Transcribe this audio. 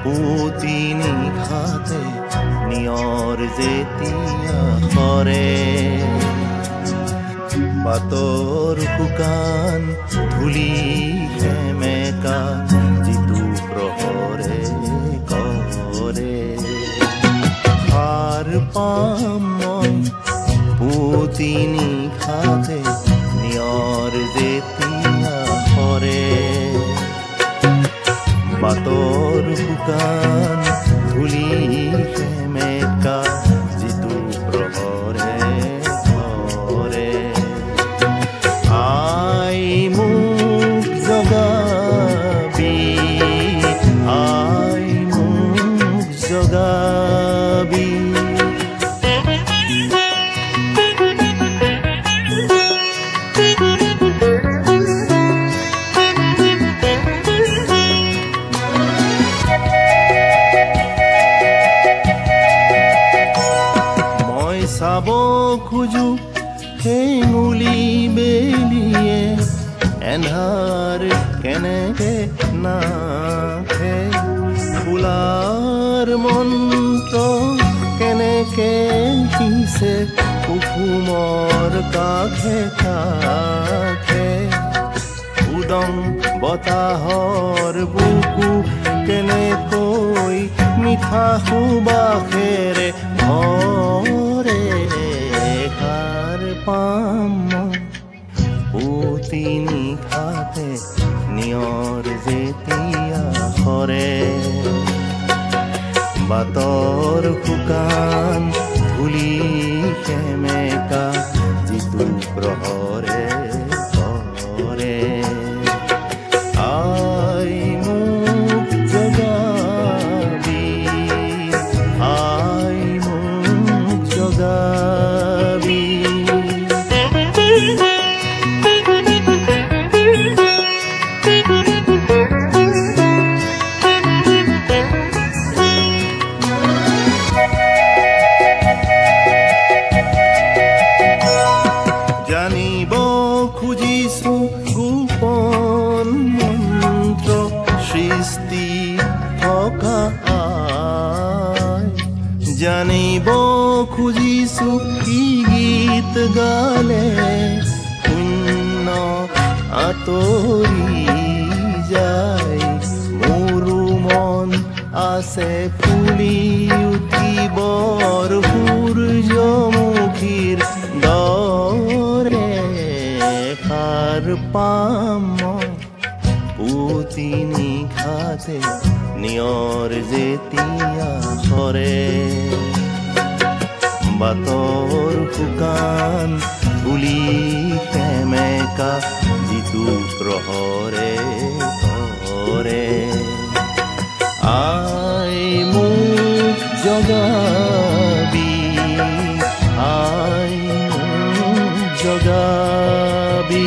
পুতি নিশাতে নিয়ৰ যেতিয়া সৰে বাটৰ শুকান ধূলি সেমেকা যিটো প্ৰহৰে কৰে সাৰ পাম মই পুতি নিশাতে নিয়ৰ যেতিয়া সৰে বাটৰ শুকান ধূলি সেমেকা যিটো প্ৰহৰে কৰে আই মোক জগাবি আই মোক জগাবি চাব খোজো হেঙুলি বেলিয়ে এন্ধাৰ কেনেকে নাখে ফুলাৰ মন্ত্ৰ কেনেকে দিছে কুসুমৰ কাষে কাষে উদং বতাহৰ বুকু কেনেকৈ মিঠা সুবাসেৰে ভৰে সাৰ পাম পুতি নিশাতে নিয়ৰ যেতিয়া সৰে বাটৰ শুকান ধূলি সেমেকা যিটো প্ৰহৰে কৰে আই মোক জগাবি আই মোক জগাবি জানিব খুজিছো গোপন মন্ত্ৰ সৃষ্টি থকা জানিব খুজিছো কি গীত গালে শূন্য আঁতৰি যায় মোৰো মন আছে ফুলি উঠিবৰ সূৰ্যমুখীৰ দৰে সাৰ পাম মই পুতি নিশাতে নিয়ৰ যেতিয়া সৰে বাটৰ শুকান ধূলি সেমেকা যিটো প্ৰহৰে কৰে আই মোক জগাবি আই মোক জগাবি